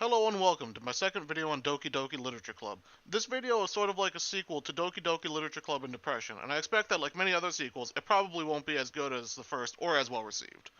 Hello and welcome to my second video on Doki Doki Literature Club. This video is sort of like a sequel to Doki Doki Literature Club in Depression, and I expect that like many other sequels, it probably won't be as good as the first or as well received.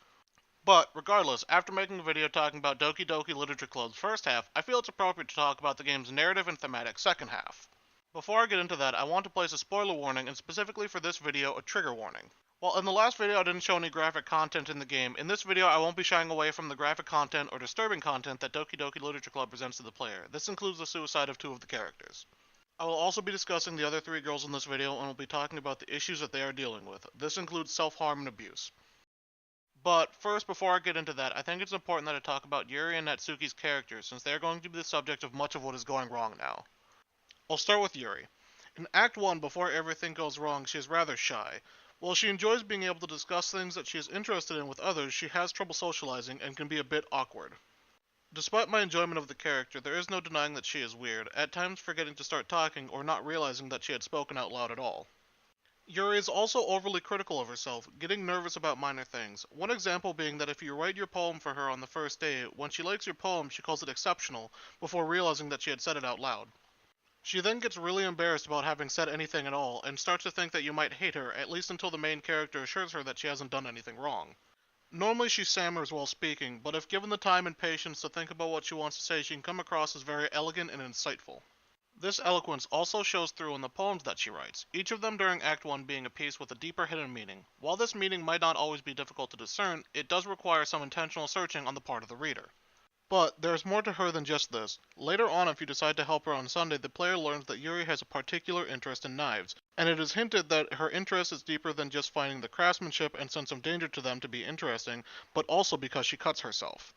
But, regardless, after making a video talking about Doki Doki Literature Club's first half, I feel it's appropriate to talk about the game's narrative and thematic second half. Before I get into that, I want to place a spoiler warning, and specifically for this video, a trigger warning. While in the last video I didn't show any graphic content in the game, in this video I won't be shying away from the graphic content or disturbing content that Doki Doki Literature Club presents to the player. This includes the suicide of two of the characters. I will also be discussing the other three girls in this video and will be talking about the issues that they are dealing with. This includes self-harm and abuse. But first, before I get into that, I think it's important that I talk about Yuri and Natsuki's characters, since they are going to be the subject of much of what is going wrong now. I'll start with Yuri. In Act 1, before everything goes wrong, she is rather shy. While she enjoys being able to discuss things that she is interested in with others, she has trouble socializing and can be a bit awkward. Despite my enjoyment of the character, there is no denying that she is weird, at times forgetting to start talking or not realizing that she had spoken out loud at all. Yuri is also overly critical of herself, getting nervous about minor things. One example being that if you write your poem for her on the first day, when she likes your poem she calls it exceptional, before realizing that she had said it out loud. She then gets really embarrassed about having said anything at all, and starts to think that you might hate her, at least until the main character assures her that she hasn't done anything wrong. Normally she stammers while speaking, but if given the time and patience to think about what she wants to say, she can come across as very elegant and insightful. This eloquence also shows through in the poems that she writes, each of them during Act 1 being a piece with a deeper hidden meaning. While this meaning might not always be difficult to discern, it does require some intentional searching on the part of the reader. But there's more to her than just this. Later on, if you decide to help her on Sunday, the player learns that Yuri has a particular interest in knives, and it is hinted that her interest is deeper than just finding the craftsmanship and sense of danger to them to be interesting, but also because she cuts herself.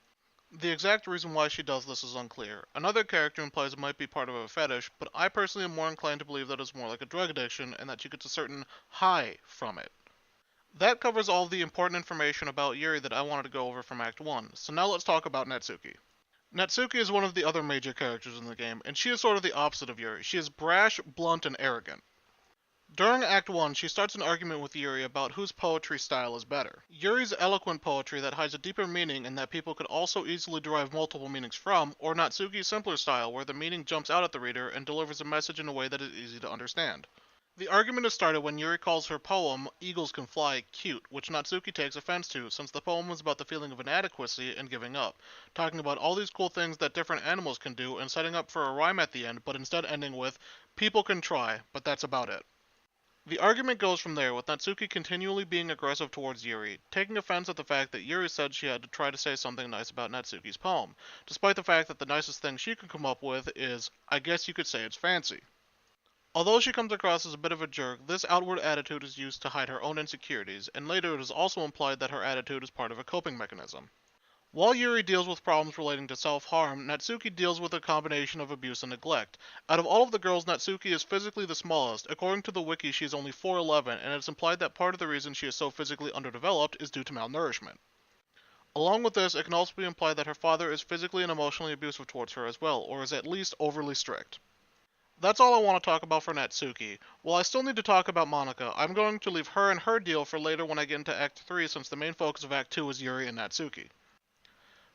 The exact reason why she does this is unclear. Another character implies it might be part of a fetish, but I personally am more inclined to believe that it's more like a drug addiction and that she gets a certain high from it. That covers all the important information about Yuri that I wanted to go over from Act 1, so now let's talk about Natsuki. Natsuki is one of the other major characters in the game, and she is sort of the opposite of Yuri. She is brash, blunt, and arrogant. During Act 1, she starts an argument with Yuri about whose poetry style is better. Yuri's eloquent poetry that hides a deeper meaning and that people could also easily derive multiple meanings from, or Natsuki's simpler style where the meaning jumps out at the reader and delivers a message in a way that is easy to understand. The argument is started when Yuri calls her poem, Eagles Can Fly, cute, which Natsuki takes offense to, since the poem was about the feeling of inadequacy and giving up, talking about all these cool things that different animals can do and setting up for a rhyme at the end, but instead ending with, people can try, but that's about it. The argument goes from there, with Natsuki continually being aggressive towards Yuri, taking offense at the fact that Yuri said she had to try to say something nice about Natsuki's poem, despite the fact that the nicest thing she could come up with is, I guess you could say it's fancy. Although she comes across as a bit of a jerk, this outward attitude is used to hide her own insecurities, and later it is also implied that her attitude is part of a coping mechanism. While Yuri deals with problems relating to self-harm, Natsuki deals with a combination of abuse and neglect. Out of all of the girls, Natsuki is physically the smallest. According to the wiki, she is only 4'11", and it's implied that part of the reason she is so physically underdeveloped is due to malnourishment. Along with this, it can also be implied that her father is physically and emotionally abusive towards her as well, or is at least overly strict. That's all I want to talk about for Natsuki. While I still need to talk about Monika, I'm going to leave her and her deal for later when I get into Act 3 since the main focus of Act 2 is Yuri and Natsuki.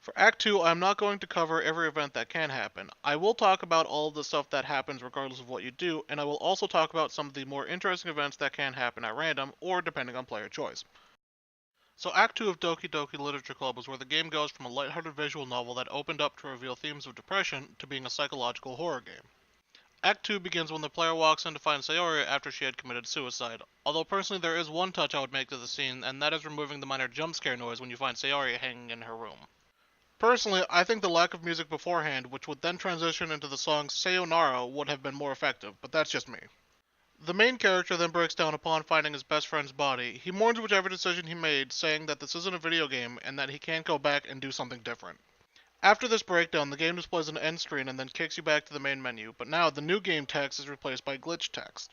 For Act 2, I'm not going to cover every event that can happen. I will talk about all of the stuff that happens regardless of what you do, and I will also talk about some of the more interesting events that can happen at random, or depending on player choice. So Act 2 of Doki Doki Literature Club is where the game goes from a lighthearted visual novel that opened up to reveal themes of depression to being a psychological horror game. Act 2 begins when the player walks in to find Sayori after she had committed suicide. Although personally there is one touch I would make to the scene, and that is removing the minor jump scare noise when you find Sayori hanging in her room. Personally, I think the lack of music beforehand, which would then transition into the song Sayonara, would have been more effective, but that's just me. The main character then breaks down upon finding his best friend's body. He mourns whichever decision he made, saying that this isn't a video game and that he can't go back and do something different. After this breakdown, the game displays an end screen and then kicks you back to the main menu, but now the new game text is replaced by glitch text.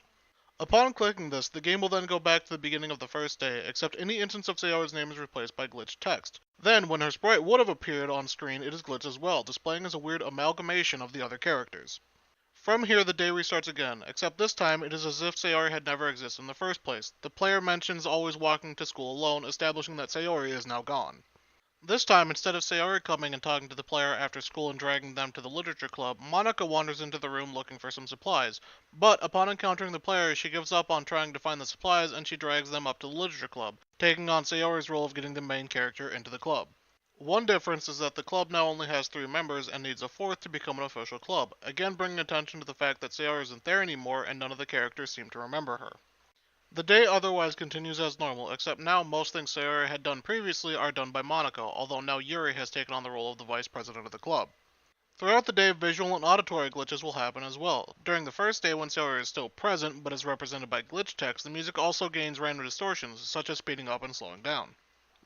Upon clicking this, the game will then go back to the beginning of the first day, except any instance of Sayori's name is replaced by glitch text. Then, when her sprite would have appeared on screen, it is glitched as well, displaying as a weird amalgamation of the other characters. From here, the day restarts again, except this time it is as if Sayori had never existed in the first place. The player mentions always walking to school alone, establishing that Sayori is now gone. This time, instead of Sayori coming and talking to the player after school and dragging them to the literature club, Monika wanders into the room looking for some supplies. But upon encountering the player, she gives up on trying to find the supplies and she drags them up to the literature club, taking on Sayori's role of getting the main character into the club. One difference is that the club now only has 3 members and needs a 4th to become an official club, again bringing attention to the fact that Sayori isn't there anymore and none of the characters seem to remember her. The day otherwise continues as normal, except now most things Sayori had done previously are done by Monika, although now Yuri has taken on the role of the vice president of the club. Throughout the day, visual and auditory glitches will happen as well. During the first day when Sayori is still present, but is represented by glitch text, the music also gains random distortions, such as speeding up and slowing down.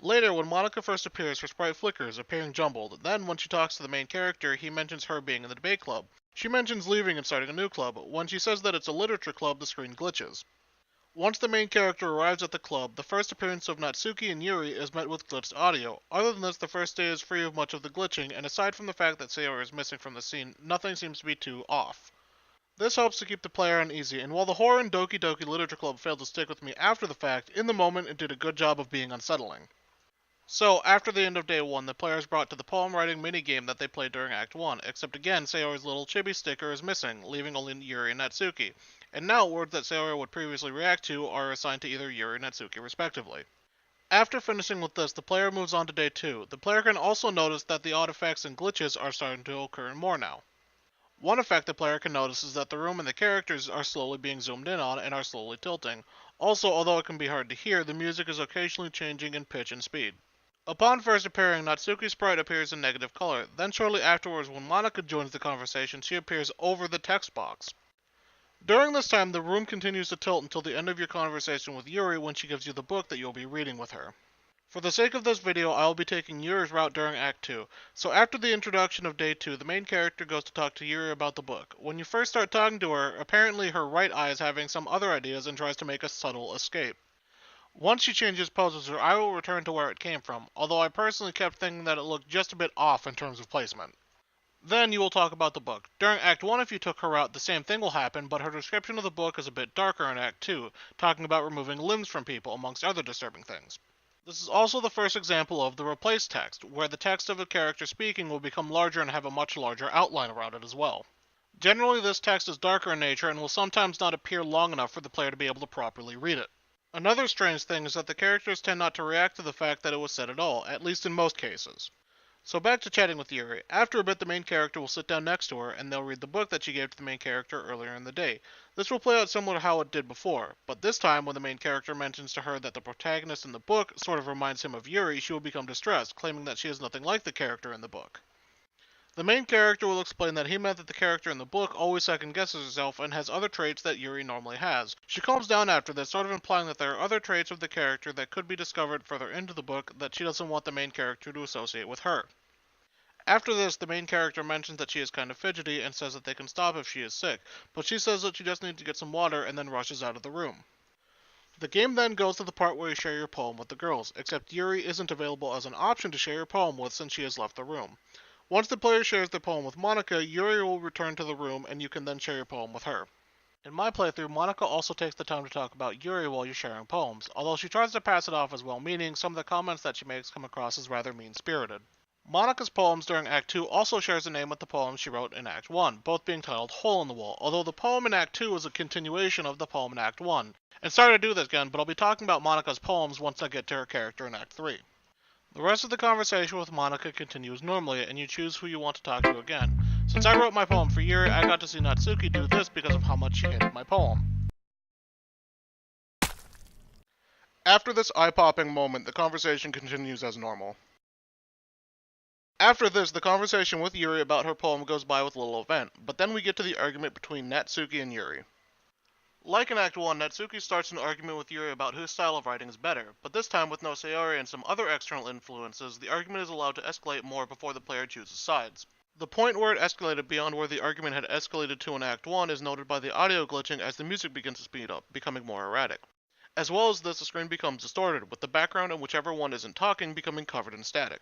Later, when Monika first appears, her sprite flickers, appearing jumbled. Then, when she talks to the main character, he mentions her being in the debate club. She mentions leaving and starting a new club. When she says that it's a literature club, the screen glitches. Once the main character arrives at the club, the first appearance of Natsuki and Yuri is met with glitched audio. Other than this, the first day is free of much of the glitching, and aside from the fact that Sayori is missing from the scene, nothing seems to be too off. This helps to keep the player uneasy, and while the horror in Doki Doki Literature Club failed to stick with me after the fact, in the moment it did a good job of being unsettling. So, after the end of day 1, the player is brought to the poem writing minigame that they played during Act 1, except again, Sayori's little chibi sticker is missing, leaving only Yuri and Natsuki. And now, words that Sayori would previously react to are assigned to either Yuri and Natsuki respectively. After finishing with this, the player moves on to day 2. The player can also notice that the odd effects and glitches are starting to occur more now. One effect the player can notice is that the room and the characters are slowly being zoomed in on and are slowly tilting. Also, although it can be hard to hear, the music is occasionally changing in pitch and speed. Upon first appearing, Natsuki's sprite appears in negative color. Then shortly afterwards, when Monika joins the conversation, she appears over the text box. During this time, the room continues to tilt until the end of your conversation with Yuri when she gives you the book that you'll be reading with her. For the sake of this video, I will be taking Yuri's route during Act 2. So after the introduction of Day 2, the main character goes to talk to Yuri about the book. When you first start talking to her, apparently her right eye is having some other ideas and tries to make a subtle escape. Once she changes poses, her eye will return to where it came from, although I personally kept thinking that it looked just a bit off in terms of placement. Then you will talk about the book. During Act 1, if you took her out, the same thing will happen, but her description of the book is a bit darker in Act 2, talking about removing limbs from people, amongst other disturbing things. This is also the first example of the replace text, where the text of a character speaking will become larger and have a much larger outline around it as well. Generally, this text is darker in nature and will sometimes not appear long enough for the player to be able to properly read it. Another strange thing is that the characters tend not to react to the fact that it was said at all, at least in most cases. So back to chatting with Yuri. After a bit, the main character will sit down next to her, and they'll read the book that she gave to the main character earlier in the day. This will play out similar to how it did before, but this time, when the main character mentions to her that the protagonist in the book sort of reminds him of Yuri, she will become distressed, claiming that she is nothing like the character in the book. The main character will explain that he meant that the character in the book always second-guesses herself and has other traits that Yuri normally has. She calms down after this, sort of implying that there are other traits of the character that could be discovered further into the book that she doesn't want the main character to associate with her. After this, the main character mentions that she is kind of fidgety and says that they can stop if she is sick, but she says that she just needs to get some water and then rushes out of the room. The game then goes to the part where you share your poem with the girls, except Yuri isn't available as an option to share your poem with since she has left the room. Once the player shares their poem with Monika, Yuri will return to the room and you can then share your poem with her. In my playthrough, Monika also takes the time to talk about Yuri while you're sharing poems. Although she tries to pass it off as well-meaning, some of the comments that she makes come across as rather mean-spirited. Monika's poems during Act 2 also shares a name with the poems she wrote in Act 1, both being titled Hole in the Wall, although the poem in Act 2 is a continuation of the poem in Act 1. And sorry to do this again, but I'll be talking about Monika's poems once I get to her character in Act 3. The rest of the conversation with Monika continues normally, and you choose who you want to talk to again. Since I wrote my poem for Yuri, I got to see Natsuki do this because of how much she hated my poem. After this eye-popping moment, the conversation continues as normal. After this, the conversation with Yuri about her poem goes by with little event, but then we get to the argument between Natsuki and Yuri. Like in Act 1, Natsuki starts an argument with Yuri about whose style of writing is better, but this time with no Sayori and some other external influences, the argument is allowed to escalate more before the player chooses sides. The point where it escalated beyond where the argument had escalated to in Act 1 is noted by the audio glitching as the music begins to speed up, becoming more erratic. As well as this, the screen becomes distorted, with the background in whichever one isn't talking becoming covered in static.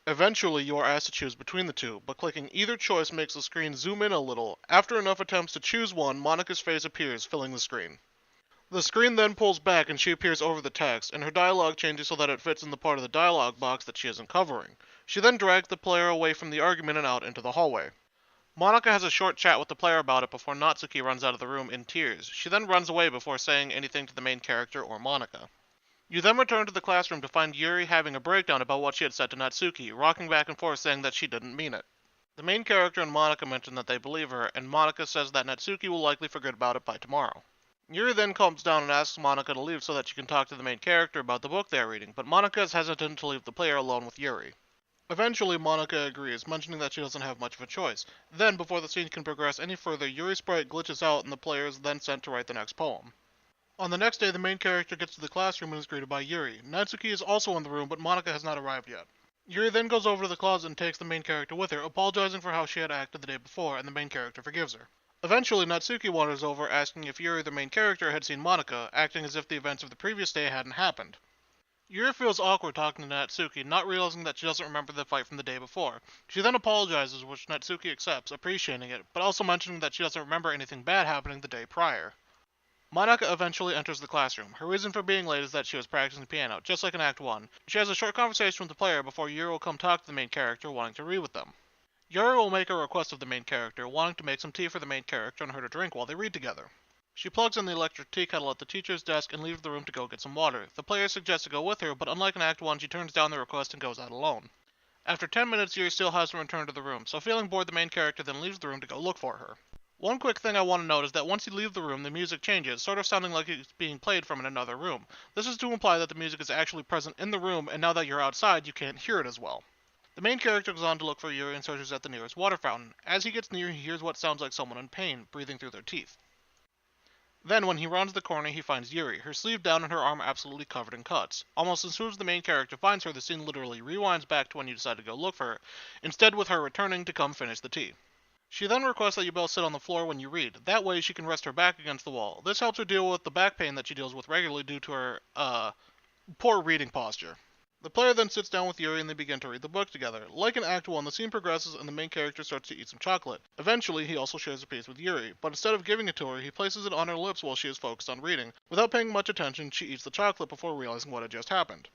Eventually, you are asked to choose between the two, but clicking either choice makes the screen zoom in a little. After enough attempts to choose one, Monika's face appears, filling the screen. The screen then pulls back and she appears over the text, and her dialogue changes so that it fits in the part of the dialogue box that she isn't covering. She then drags the player away from the argument and out into the hallway. Monika has a short chat with the player about it before Natsuki runs out of the room in tears. She then runs away before saying anything to the main character or Monika. You then return to the classroom to find Yuri having a breakdown about what she had said to Natsuki, rocking back and forth saying that she didn't mean it. The main character and Monika mention that they believe her, and Monika says that Natsuki will likely forget about it by tomorrow. Yuri then calms down and asks Monika to leave so that she can talk to the main character about the book they are reading, but Monika is hesitant to leave the player alone with Yuri. Eventually, Monika agrees, mentioning that she doesn't have much of a choice. Then, before the scene can progress any further, Yuri's sprite glitches out and the player is then sent to write the next poem. On the next day, the main character gets to the classroom and is greeted by Yuri. Natsuki is also in the room, but Monika has not arrived yet. Yuri then goes over to the closet and takes the main character with her, apologizing for how she had acted the day before, and the main character forgives her. Eventually, Natsuki wanders over, asking if Yuri, the main character, had seen Monika, acting as if the events of the previous day hadn't happened. Yuri feels awkward talking to Natsuki, not realizing that she doesn't remember the fight from the day before. She then apologizes, which Natsuki accepts, appreciating it, but also mentioning that she doesn't remember anything bad happening the day prior. Monika eventually enters the classroom. Her reason for being late is that she was practicing the piano, just like in Act 1. She has a short conversation with the player before Yuri will come talk to the main character, wanting to read with them. Yuri will make a request of the main character, wanting to make some tea for the main character and her to drink while they read together. She plugs in the electric tea kettle at the teacher's desk and leaves the room to go get some water. The player suggests to go with her, but unlike in Act 1, she turns down the request and goes out alone. After 10 minutes, Yuri still hasn't returned to the room, so feeling bored, the main character then leaves the room to go look for her. One quick thing I want to note is that once you leave the room, the music changes, sort of sounding like it's being played from in another room. This is to imply that the music is actually present in the room, and now that you're outside, you can't hear it as well. The main character goes on to look for Yuri and searches at the nearest water fountain. As he gets near, he hears what sounds like someone in pain, breathing through their teeth. Then, when he rounds the corner, he finds Yuri, her sleeve down and her arm absolutely covered in cuts. Almost as soon as the main character finds her, the scene literally rewinds back to when you decide to go look for her, instead with her returning to come finish the tea. She then requests that you both sit on the floor when you read. That way, she can rest her back against the wall. This helps her deal with the back pain that she deals with regularly due to her, poor reading posture. The player then sits down with Yuri and they begin to read the book together. Like in Act 1, the scene progresses and the main character starts to eat some chocolate. Eventually, he also shares a piece with Yuri, but instead of giving it to her, he places it on her lips while she is focused on reading. Without paying much attention, she eats the chocolate before realizing what had just happened.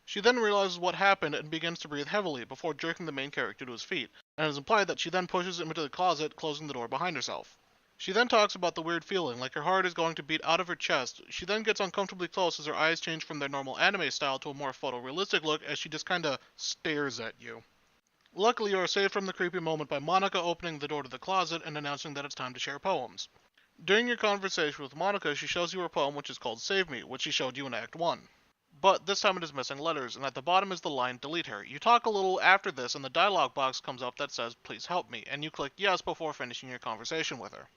She then realizes what happened and begins to breathe heavily before jerking the main character to his feet, and it is implied that she then pushes him into the closet, closing the door behind herself. She then talks about the weird feeling, like her heart is going to beat out of her chest. She then gets uncomfortably close as her eyes change from their normal anime style to a more photorealistic look as she just kinda stares at you. Luckily, you are saved from the creepy moment by Monika opening the door to the closet and announcing that it's time to share poems. During your conversation with Monika, she shows you her poem which is called Save Me, which she showed you in Act 1. But this time it is missing letters, and at the bottom is the line, delete her. You talk a little after this, and the dialogue box comes up that says, please help me, and you click yes before finishing your conversation with her.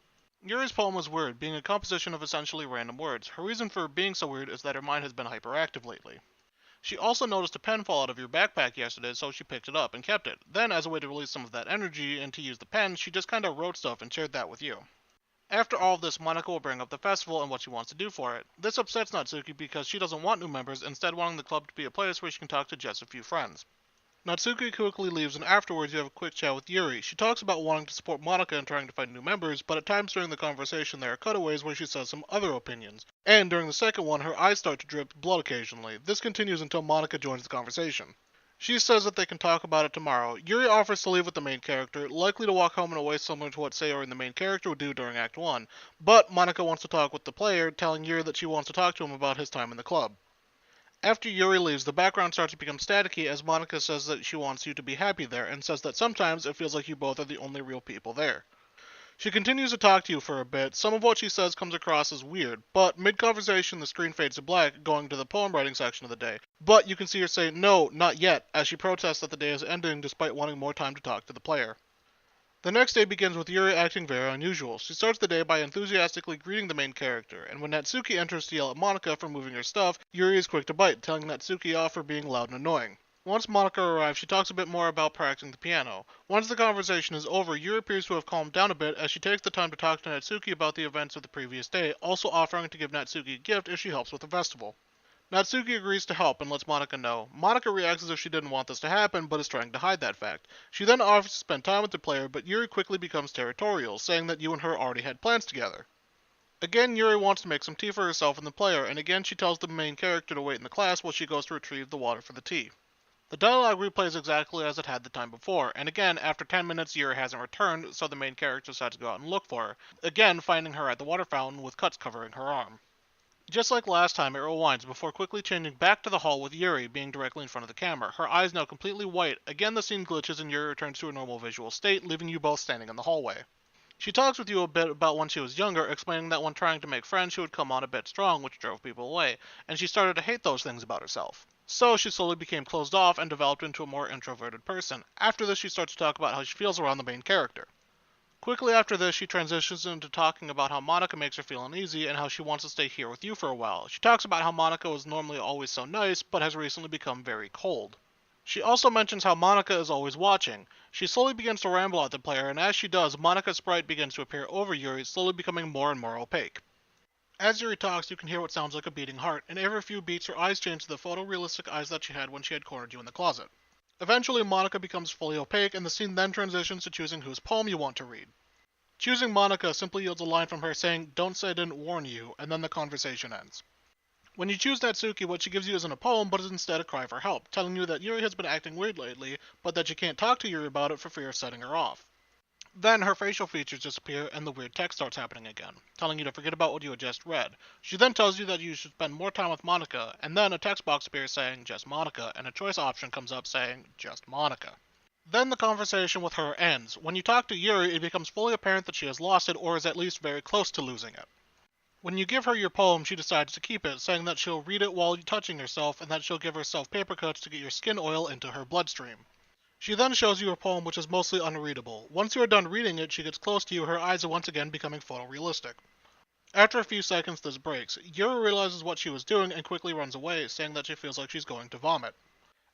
Yuri's poem was weird, being a composition of essentially random words. Her reason for being so weird is that her mind has been hyperactive lately. She also noticed a pen fall out of your backpack yesterday, so she picked it up and kept it. Then, as a way to release some of that energy and to use the pen, she just kinda wrote stuff and shared that with you. After all of this, Monika will bring up the festival and what she wants to do for it. This upsets Natsuki because she doesn't want new members, instead wanting the club to be a place where she can talk to just a few friends. Natsuki quickly leaves, and afterwards you have a quick chat with Yuri. She talks about wanting to support Monika and trying to find new members, but at times during the conversation there are cutaways where she says some other opinions. And during the second one, her eyes start to drip blood occasionally. This continues until Monika joins the conversation. She says that they can talk about it tomorrow. Yuri offers to leave with the main character, likely to walk home in a way similar to what Sayori and the main character would do during Act 1. But Monika wants to talk with the player, telling Yuri that she wants to talk to him about his time in the club. After Yuri leaves, the background starts to become staticky as Monika says that she wants you to be happy there, and says that sometimes it feels like you both are the only real people there. She continues to talk to you for a bit. Some of what she says comes across as weird, but mid-conversation the screen fades to black, going to the poem writing section of the day. But you can see her say, no, not yet, as she protests that the day is ending despite wanting more time to talk to the player. The next day begins with Yuri acting very unusual. She starts the day by enthusiastically greeting the main character, and when Natsuki enters to yell at Monika for moving her stuff, Yuri is quick to bite, telling Natsuki off for being loud and annoying. Once Monika arrives, she talks a bit more about practicing the piano. Once the conversation is over, Yuri appears to have calmed down a bit as she takes the time to talk to Natsuki about the events of the previous day, also offering to give Natsuki a gift if she helps with the festival. Natsuki agrees to help and lets Monika know. Monika reacts as if she didn't want this to happen, but is trying to hide that fact. She then offers to spend time with the player, but Yuri quickly becomes territorial, saying that you and her already had plans together. Again, Yuri wants to make some tea for herself and the player, and again she tells the main character to wait in the class while she goes to retrieve the water for the tea. The dialogue replays exactly as it had the time before, and again, after 10 minutes Yuri hasn't returned, so the main character decides to go out and look for her, again finding her at the water fountain with cuts covering her arm. Just like last time, it rewinds before quickly changing back to the hall with Yuri being directly in front of the camera, her eyes now completely white. Again the scene glitches and Yuri returns to her normal visual state, leaving you both standing in the hallway. She talks with you a bit about when she was younger, explaining that when trying to make friends she would come on a bit strong, which drove people away, and she started to hate those things about herself. So she slowly became closed off and developed into a more introverted person. After this she starts to talk about how she feels around the main character. Quickly after this, she transitions into talking about how Monika makes her feel uneasy and how she wants to stay here with you for a while. She talks about how Monika was normally always so nice, but has recently become very cold. She also mentions how Monika is always watching. She slowly begins to ramble at the player, and as she does, Monika's sprite begins to appear over Yuri, slowly becoming more and more opaque. As Yuri talks, you can hear what sounds like a beating heart, and every few beats her eyes change to the photorealistic eyes that she had when she had cornered you in the closet. Eventually, Monika becomes fully opaque, and the scene then transitions to choosing whose poem you want to read. Choosing Monika simply yields a line from her saying, "Don't say I didn't warn you," and then the conversation ends. When you choose Natsuki, what she gives you isn't a poem, but is instead a cry for help, telling you that Yuri has been acting weird lately, but that you can't talk to Yuri about it for fear of setting her off. Then her facial features disappear and the weird text starts happening again, telling you to forget about what you had just read. She then tells you that you should spend more time with Monika, and then a text box appears saying, "Just Monika," and a choice option comes up saying, "Just Monika." Then the conversation with her ends. When you talk to Yuri, it becomes fully apparent that she has lost it, or is at least very close to losing it. When you give her your poem, she decides to keep it, saying that she'll read it while touching herself, and that she'll give herself paper cuts to get your skin oil into her bloodstream. She then shows you her poem, which is mostly unreadable. Once you are done reading it, she gets close to you, her eyes are once again becoming photorealistic. After a few seconds, this breaks. Yuri realizes what she was doing and quickly runs away, saying that she feels like she's going to vomit.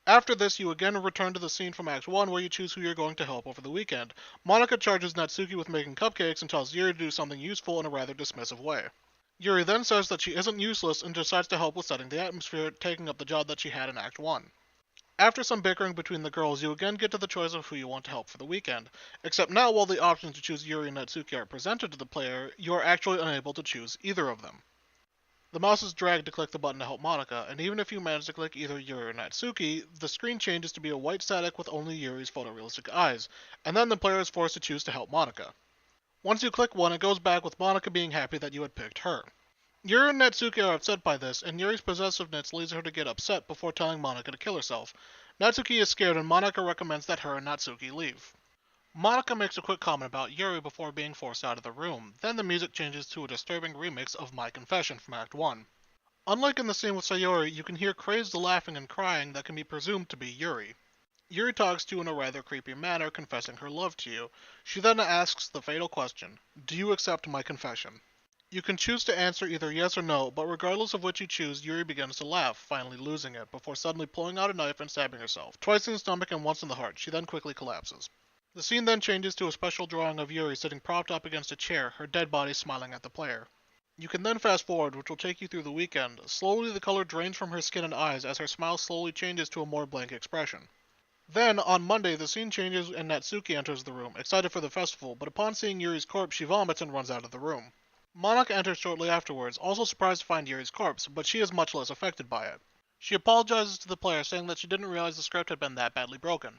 After this, you again return to the scene from Act 1 where you choose who you're going to help over the weekend. Monika charges Natsuki with making cupcakes and tells Yuri to do something useful in a rather dismissive way. Yuri then says that she isn't useless and decides to help with setting the atmosphere, taking up the job that she had in Act 1. After some bickering between the girls, you again get to the choice of who you want to help for the weekend. Except now, while the options to choose Yuri and Natsuki are presented to the player, you are actually unable to choose either of them. The mouse is dragged to click the button to help Monika, and even if you manage to click either Yuri or Natsuki, the screen changes to be a white static with only Yuri's photorealistic eyes, and then the player is forced to choose to help Monika. Once you click one, it goes back with Monika being happy that you had picked her. Yuri and Natsuki are upset by this, and Yuri's possessiveness leads her to get upset before telling Monika to kill herself. Natsuki is scared, and Monika recommends that her and Natsuki leave. Monika makes a quick comment about Yuri before being forced out of the room. Then the music changes to a disturbing remix of My Confession from Act 1. Unlike in the scene with Sayori, you can hear crazed laughing and crying that can be presumed to be Yuri. Yuri talks to you in a rather creepy manner, confessing her love to you. She then asks the fatal question, "Do you accept my confession?" You can choose to answer either yes or no, but regardless of which you choose, Yuri begins to laugh, finally losing it, before suddenly pulling out a knife and stabbing herself, twice in the stomach and once in the heart. She then quickly collapses. The scene then changes to a special drawing of Yuri sitting propped up against a chair, her dead body smiling at the player. You can then fast forward, which will take you through the weekend. Slowly the color drains from her skin and eyes as her smile slowly changes to a more blank expression. Then, on Monday, the scene changes and Natsuki enters the room, excited for the festival, but upon seeing Yuri's corpse, she vomits and runs out of the room. Monika enters shortly afterwards, also surprised to find Yuri's corpse, but she is much less affected by it. She apologizes to the player, saying that she didn't realize the script had been that badly broken.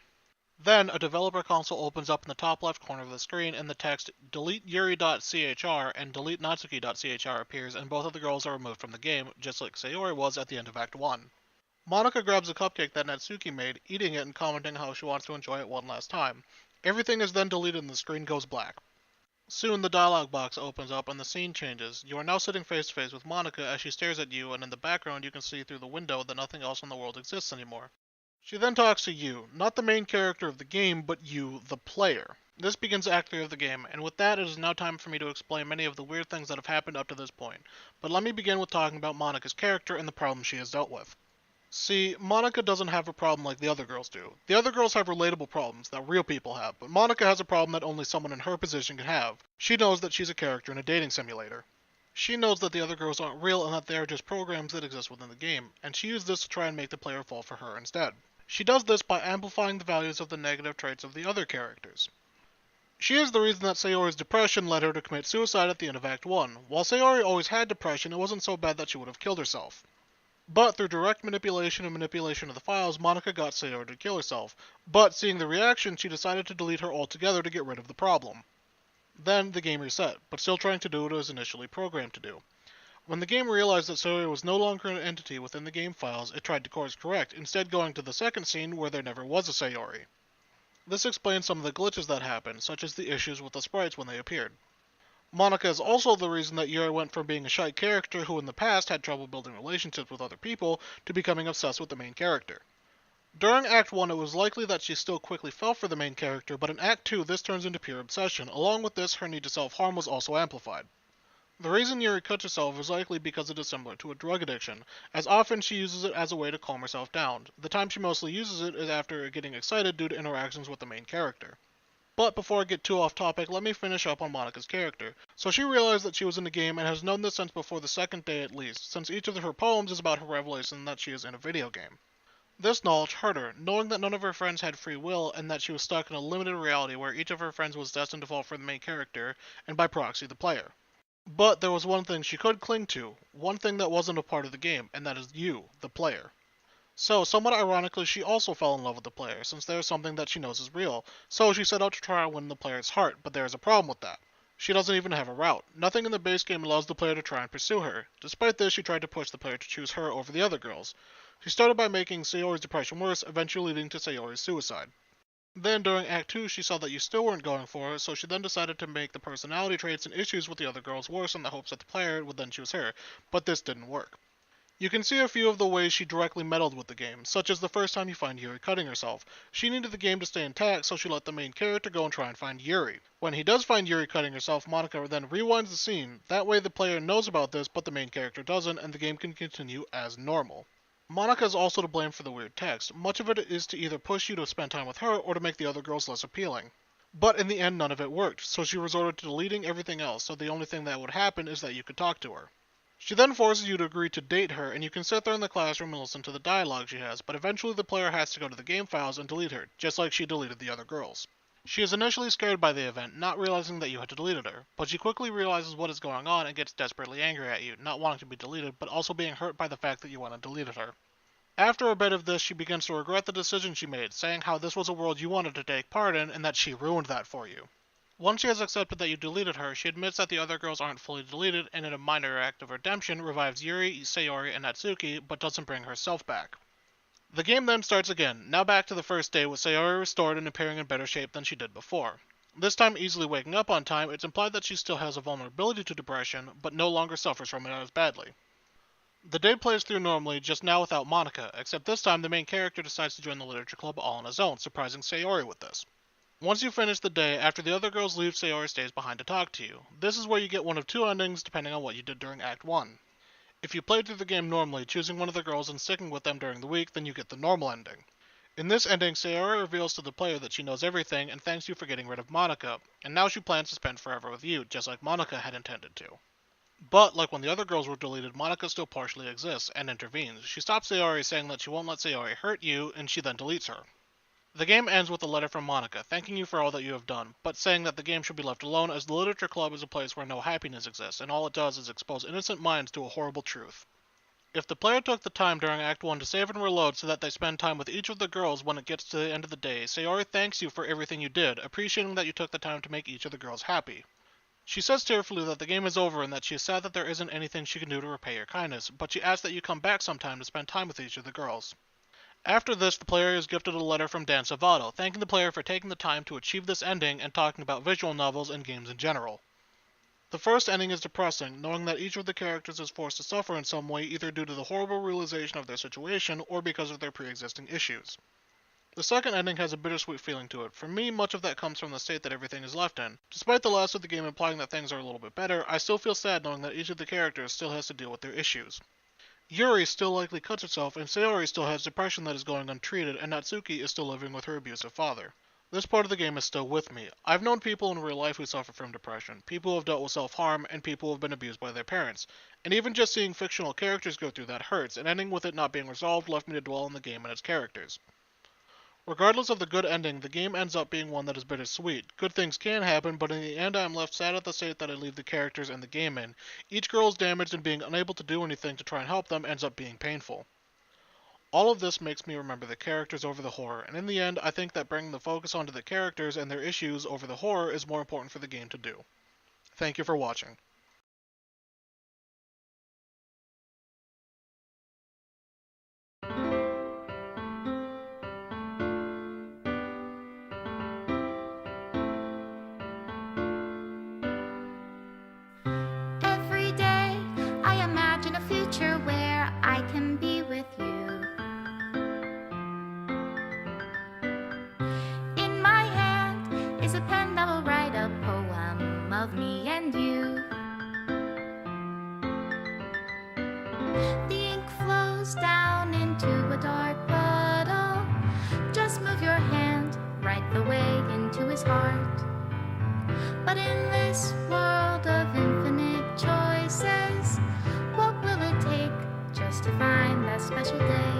Then, a developer console opens up in the top left corner of the screen, and the text "delete Yuri.chr" and "delete Natsuki.chr" appears, and both of the girls are removed from the game, just like Sayori was at the end of Act 1. Monika grabs a cupcake that Natsuki made, eating it and commenting how she wants to enjoy it one last time. Everything is then deleted and the screen goes black. Soon the dialog box opens up and the scene changes. You are now sitting face to face with Monika as she stares at you, and in the background you can see through the window that nothing else in the world exists anymore. She then talks to you, not the main character of the game, but you, the player. This begins Act 3 of the game, and with that it is now time for me to explain many of the weird things that have happened up to this point. But let me begin with talking about Monika's character and the problems she has dealt with. See, Monika doesn't have a problem like the other girls do. The other girls have relatable problems that real people have, but Monika has a problem that only someone in her position can have. She knows that she's a character in a dating simulator. She knows that the other girls aren't real and that they are just programs that exist within the game, and she used this to try and make the player fall for her instead. She does this by amplifying the values of the negative traits of the other characters. She is the reason that Sayori's depression led her to commit suicide at the end of Act 1. While Sayori always had depression, it wasn't so bad that she would have killed herself. But through direct manipulation and manipulation of the files, Monika got Sayori to kill herself. But seeing the reaction, she decided to delete her altogether to get rid of the problem. Then the game reset, but still trying to do what it was initially programmed to do. When the game realized that Sayori was no longer an entity within the game files, it tried to course correct, instead going to the second scene where there never was a Sayori. This explains some of the glitches that happened, such as the issues with the sprites when they appeared. Monika is also the reason that Yuri went from being a shy character who in the past had trouble building relationships with other people to becoming obsessed with the main character. During Act 1 it was likely that she still quickly fell for the main character, but in Act 2 this turns into pure obsession. Along with this, her need to self-harm was also amplified. The reason Yuri cuts herself is likely because it is similar to a drug addiction, as often she uses it as a way to calm herself down. The time she mostly uses it is after getting excited due to interactions with the main character. But before I get too off topic, let me finish up on Monika's character. So she realized that she was in the game and has known this since before the second day at least, since each of her poems is about her revelation that she is in a video game. This knowledge hurt her, knowing that none of her friends had free will and that she was stuck in a limited reality where each of her friends was destined to fall for the main character, and by proxy the player. But there was one thing she could cling to, one thing that wasn't a part of the game, and that is you, the player. So, somewhat ironically, she also fell in love with the player, since there is something that she knows is real, so she set out to try and win the player's heart, but there is a problem with that. She doesn't even have a route. Nothing in the base game allows the player to try and pursue her. Despite this, she tried to push the player to choose her over the other girls. She started by making Sayori's depression worse, eventually leading to Sayori's suicide. Then, during Act 2, she saw that you still weren't going for her, so she then decided to make the personality traits and issues with the other girls worse in the hopes that the player would then choose her, but this didn't work. You can see a few of the ways she directly meddled with the game, such as the first time you find Yuri cutting herself. She needed the game to stay intact, so she let the main character go and try and find Yuri. When he does find Yuri cutting herself, Monika then rewinds the scene. That way the player knows about this, but the main character doesn't, and the game can continue as normal. Monika is also to blame for the weird text. Much of it is to either push you to spend time with her or to make the other girls less appealing. But in the end, none of it worked, so she resorted to deleting everything else, so the only thing that would happen is that you could talk to her. She then forces you to agree to date her, and you can sit there in the classroom and listen to the dialogue she has, but eventually the player has to go to the game files and delete her, just like she deleted the other girls. She is initially scared by the event, not realizing that you had deleted her, but she quickly realizes what is going on and gets desperately angry at you, not wanting to be deleted, but also being hurt by the fact that you went and deleted her. After a bit of this, she begins to regret the decision she made, saying how this was a world you wanted to take part in and that she ruined that for you. Once she has accepted that you deleted her, she admits that the other girls aren't fully deleted and in a minor act of redemption revives Yuri, Sayori, and Natsuki, but doesn't bring herself back. The game then starts again, now back to the first day with Sayori restored and appearing in better shape than she did before. This time easily waking up on time, it's implied that she still has a vulnerability to depression, but no longer suffers from it as badly. The day plays through normally, just now without Monika, except this time the main character decides to join the literature club all on his own, surprising Sayori with this. Once you finish the day, after the other girls leave, Sayori stays behind to talk to you. This is where you get one of two endings depending on what you did during Act 1. If you played through the game normally, choosing one of the girls and sticking with them during the week, then you get the normal ending. In this ending, Sayori reveals to the player that she knows everything and thanks you for getting rid of Monika, and now she plans to spend forever with you, just like Monika had intended to. But, like when the other girls were deleted, Monika still partially exists and intervenes. She stops Sayori saying that she won't let Sayori hurt you, and she then deletes her. The game ends with a letter from Monika, thanking you for all that you have done, but saying that the game should be left alone as the Literature Club is a place where no happiness exists, and all it does is expose innocent minds to a horrible truth. If the player took the time during Act 1 to save and reload so that they spend time with each of the girls when it gets to the end of the day, Sayori thanks you for everything you did, appreciating that you took the time to make each of the girls happy. She says tearfully that the game is over and that she is sad that there isn't anything she can do to repay your kindness, but she asks that you come back sometime to spend time with each of the girls. After this, the player is gifted a letter from Dan Savato, thanking the player for taking the time to achieve this ending and talking about visual novels and games in general. The first ending is depressing, knowing that each of the characters is forced to suffer in some way either due to the horrible realization of their situation or because of their pre-existing issues. The second ending has a bittersweet feeling to it. For me, much of that comes from the state that everything is left in. Despite the last of the game implying that things are a little bit better, I still feel sad knowing that each of the characters still has to deal with their issues. Yuri still likely cuts herself, and Sayori still has depression that is going untreated, and Natsuki is still living with her abusive father. This part of the game is still with me. I've known people in real life who suffer from depression, people who have dealt with self-harm, and people who have been abused by their parents. And even just seeing fictional characters go through that hurts, and ending with it not being resolved left me to dwell on the game and its characters. Regardless of the good ending, the game ends up being one that is bittersweet. Good things can happen, but in the end I am left sad at the state that I leave the characters and the game in. Each girl is damaged, and being unable to do anything to try and help them ends up being painful. All of this makes me remember the characters over the horror, and in the end I think that bringing the focus onto the characters and their issues over the horror is more important for the game to do. Thank you for watching. Every day I imagine a future where I can be with you. In my hand is a pen that will write a poem of me and you. The ink flows down into a dark puddle. Just move your hand right the way into his heart. But in this world of infinite choices, what will it take just to find that special day?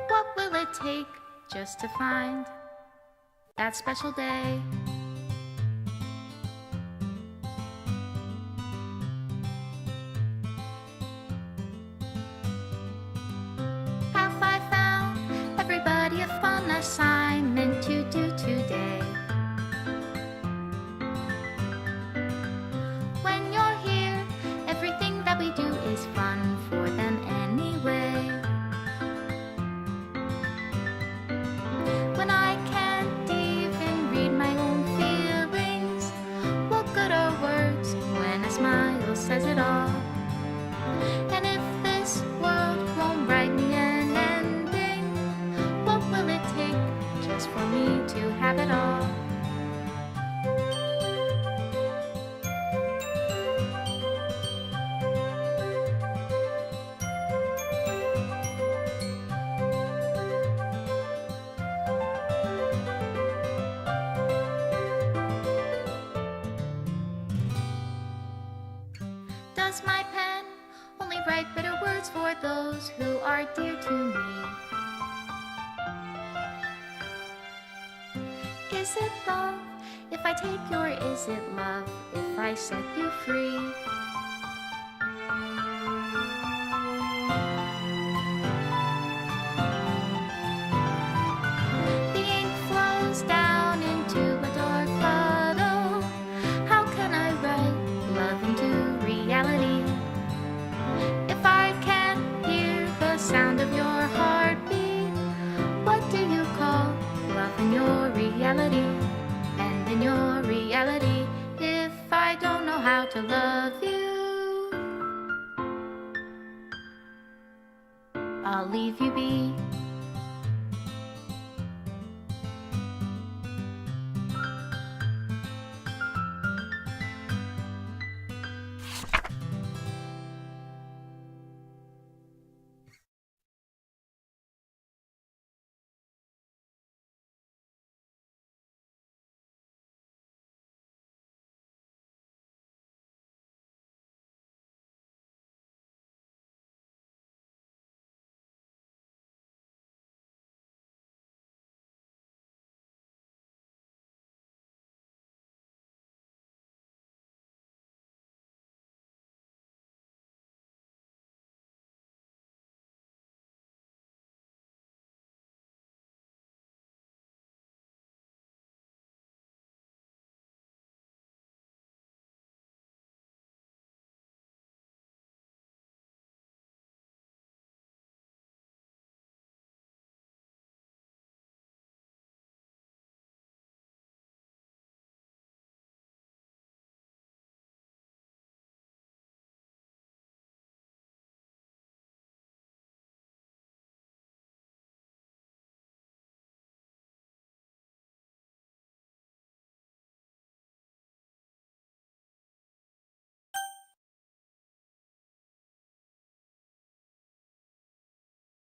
What will it take just to find that special day? Have I found everybody a fun assignment to do today? When you're here, everything that we do is fun for them anyway. When I can't even read my own feelings, what good are words when a smile says it all? And if this world won't write me an ending, what will it take just for me to have it all? Does my pen only write bitter words for those who are dear to me? Is it love if I take you, or is it love if I set you free? The ink flows down into a dark puddle. How can I write love into reality? If I can't hear the sound of your heartbeat, what do you call love in your reality? And in your reality, if I don't know how to love you, I'll leave you be.